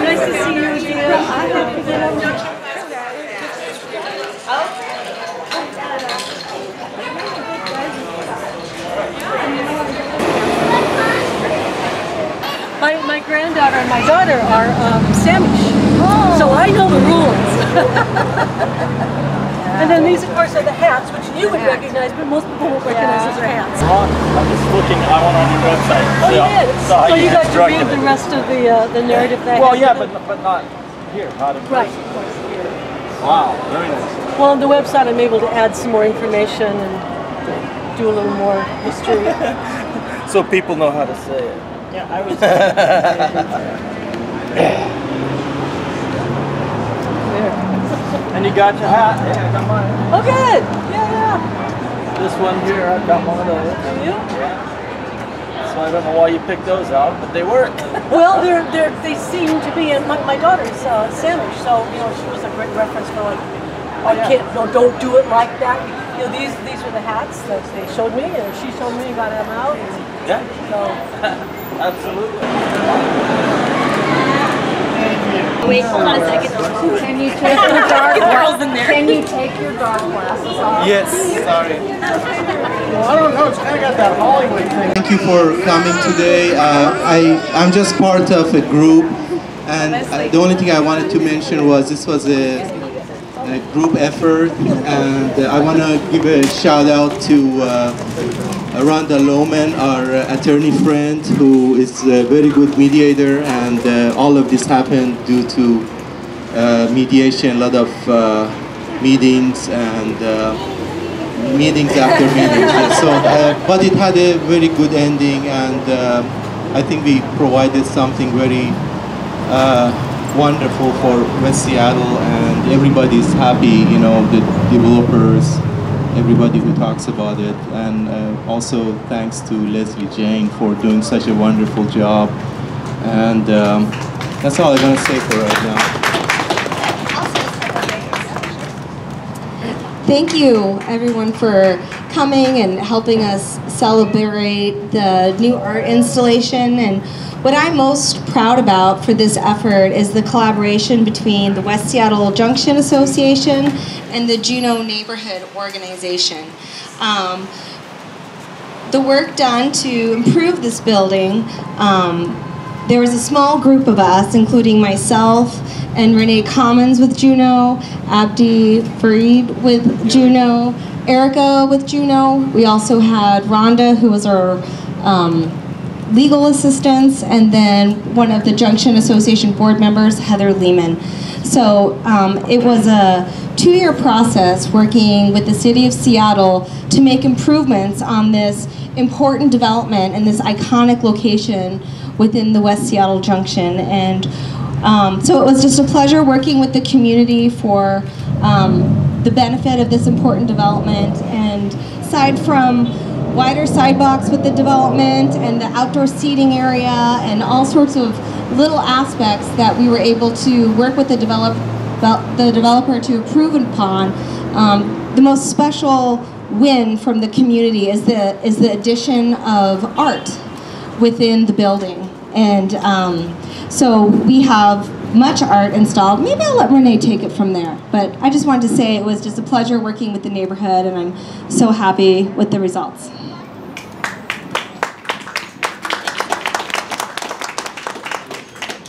Nice to see you again. My granddaughter and my daughter are Samish, so I know the rules. And then these, of course, are the hats, which you would recognize, but most people won't recognize as their hats. I'm just looking. I went on your website. Oh, you did? So you got to read the rest of the narrative that well, yeah, but not here, not in person. Right, of course. Wow, very nice. Well, on the website, I'm able to add some more information and do a little more history. So people know how to say it. Yeah, I was. And you got your hat. Yeah, I got mine. Oh, good. Yeah. This one here, I've got one of those. Have you? Yeah. So I don't know why you picked those out, but they work. Well, they seem to be. And my daughter's Samish, so she was a great reference for like, don't do it like that. These were the hats that they showed me, and she showed me, got them out. And yeah. So. Absolutely. Wait, hold on a second. Can you take your dark girls in there? Can you take your dark glasses off? Yes, sorry. Well, I don't know, it's kind of got that Hollywood thing. Thank you for coming today. I'm just part of a group, and the only thing I wanted to mention was this was a group effort, and I want to give a shout out to Rhonda Lohman, our attorney friend, who is a very good mediator, and all of this happened due to mediation, a lot of meetings and meetings after meetings. So, but it had a very good ending, and I think we provided something very wonderful for West Seattle, and everybody's happy, the developers, everybody who talks about it, and also thanks to Lezlie Jane for doing such a wonderful job, and that's all I'm going to say for right now. Thank you everyone for coming and helping us celebrate the new art installation. And what I'm most proud about for this effort is the collaboration between the West Seattle Junction Association and the Juneau Neighborhood Organization. The work done to improve this building, there was a small group of us, including myself and Renee Commons with Juneau, Abdi Farid with Juneau, Erica with Juneau. We also had Rhonda, who was our legal assistants, and then one of the Junction Association board members, Heather Lehman. So it was a 2-year process working with the City of Seattle to make improvements on this important development and this iconic location within the West Seattle Junction. And so it was just a pleasure working with the community for the benefit of this important development. And aside from wider sidewalks with the development and the outdoor seating area and all sorts of little aspects that we were able to work with the developer to improve upon, the most special win from the community is the addition of art within the building. And so we have much art installed. Maybe I'll let Renee take it from there. But I just wanted to say it was just a pleasure working with the neighborhood, and I'm so happy with the results.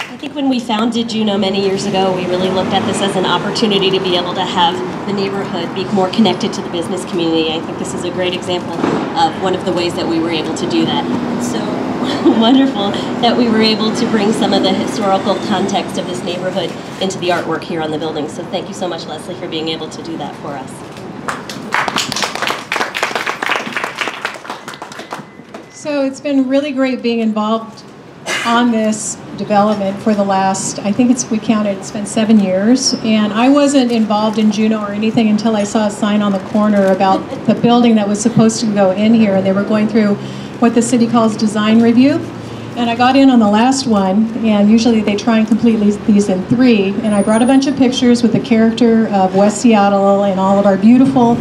I think when we founded Juneau many years ago, we really looked at this as an opportunity to be able to have the neighborhood be more connected to the business community. I think this is a great example of one of the ways that we were able to do that. So wonderful that we were able to bring some of the historical context of this neighborhood into the artwork here on the building. So thank you so much, Lezlie, for being able to do that for us. So it's been really great being involved on this development for the last, I think we counted, it's been 7 years. And I wasn't involved in Juneau or anything until I saw a sign on the corner about the building that was supposed to go in here, and they were going through what the city calls design review. And I got in on the last one, and usually they try and complete these in 3. And I brought a bunch of pictures with the character of West Seattle and all of our beautiful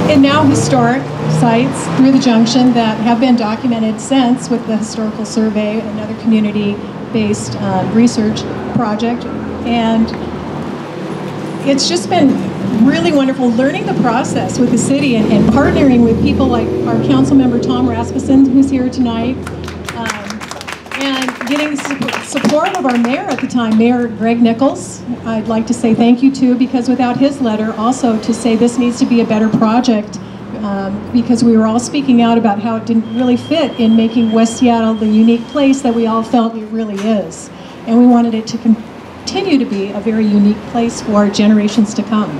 and now historic sites through the junction that have been documented since with the Historical Survey, another community-based research project. And it's just been really wonderful learning the process with the city and partnering with people like our council member Tom Rasmussen, who's here tonight, and getting support of our mayor at the time, Mayor Greg Nichols. I'd like to say thank you to, because without his letter also to say this needs to be a better project, because we were all speaking out about how it didn't really fit in making West Seattle the unique place that we all felt it really is. And we wanted it to continue to be a very unique place for generations to come.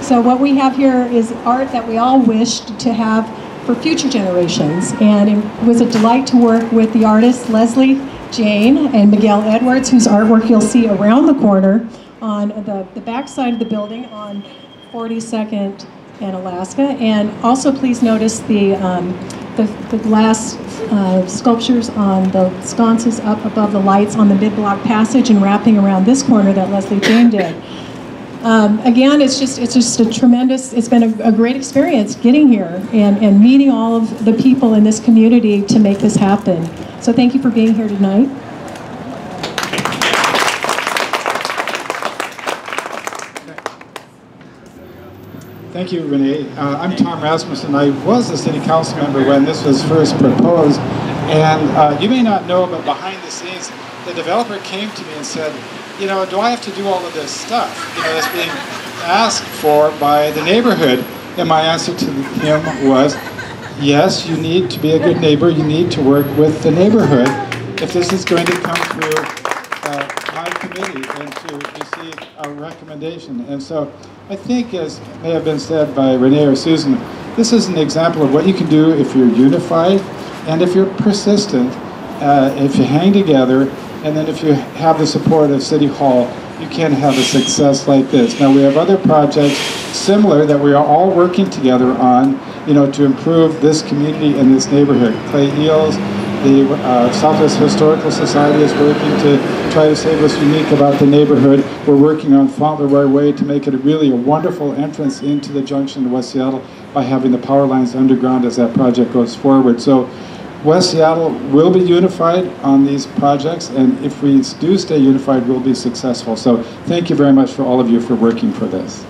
So what we have here is art that we all wished to have for future generations. And it was a delight to work with the artists Lezlie Jane and Miguel Edwards, whose artwork you'll see around the corner on the back side of the building on 42nd and Alaska. And also please notice the glass sculptures on the sconces up above the lights on the mid-block passage and wrapping around this corner that Lezlie Jane did. Again, it's just a tremendous, it's been a great experience getting here and meeting all of the people in this community to make this happen. So thank you for being here tonight. Thank you, Renee. I'm Tom Rasmussen. I was a city council member when this was first proposed. And you may not know, but behind the scenes, the developer came to me and said, you know, do I have to do all of this stuff, you know, that's being asked for by the neighborhood? And my answer to him was, yes, you need to be a good neighbor. You need to work with the neighborhood if this is going to come through my committee and to receive a recommendation. And so I think, as may have been said by Renee or Susan, this is an example of what you can do if you're unified and if you're persistent, if you hang together, and then if you have the support of City Hall, you can have a success like this. Now we have other projects similar that we are all working together on, you know, to improve this community and this neighborhood. Clay Eels, the Southwest Historical Society is working to try to say what's unique about the neighborhood. We're working on Fauntleroy Way to make it really a wonderful entrance into the junction of West Seattle by having the power lines underground as that project goes forward. So West Seattle will be unified on these projects, and if we do stay unified, we'll be successful. So thank you very much for all of you for working for this.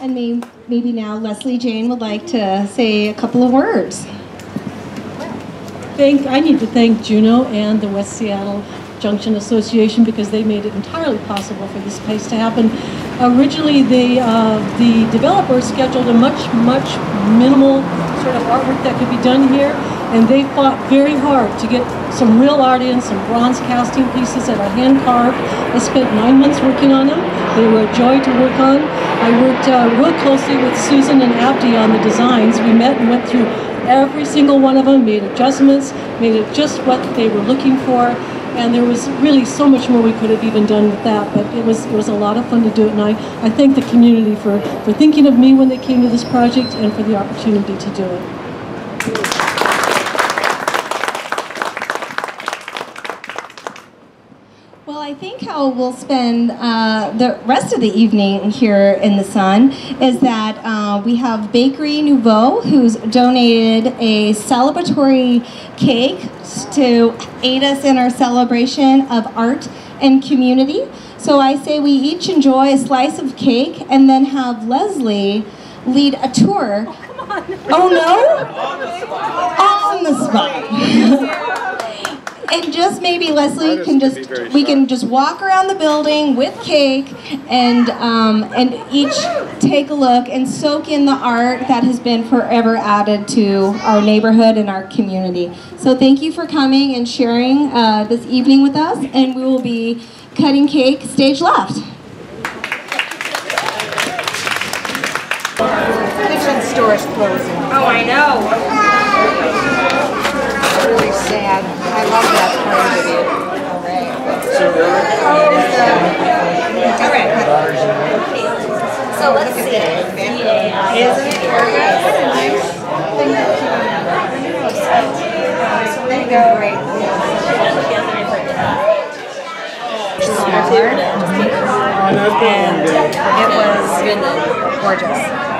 And maybe now Lezlie Jane would like to say a couple of words. I need to thank Juno and the West Seattle Junction Association because they made it entirely possible for this place to happen. Originally, the developers scheduled a much minimal sort of artwork that could be done here, and they fought very hard to get some real art in, some bronze casting pieces that are hand carved. I spent 9 months working on them. They were a joy to work on. I worked real closely with Susan and Abdi on the designs. We met and went through every single one of them, made adjustments, made it just what they were looking for. And there was really so much more we could have even done with that, but it was a lot of fun to do it, and I thank the community for thinking of me when they came to this project and for the opportunity to do it. Well, I think how we'll spend the rest of the evening here in the sun is that we have Bakery Nouveau, who's donated a celebratory cake to aid us in our celebration of art and community. So I say we each enjoy a slice of cake and then have Lezlie lead a tour. Oh no? On the spot. And just maybe Lezlie can just walk around the building with cake and each take a look and soak in the art that has been forever added to our neighborhood and our community. So thank you for coming and sharing this evening with us, and we will be cutting cake stage left. Kitchen store's closing. Oh, I know. Really sad. I love that point of view. All right. So let's see. Isn't it? Nice. And it was gorgeous.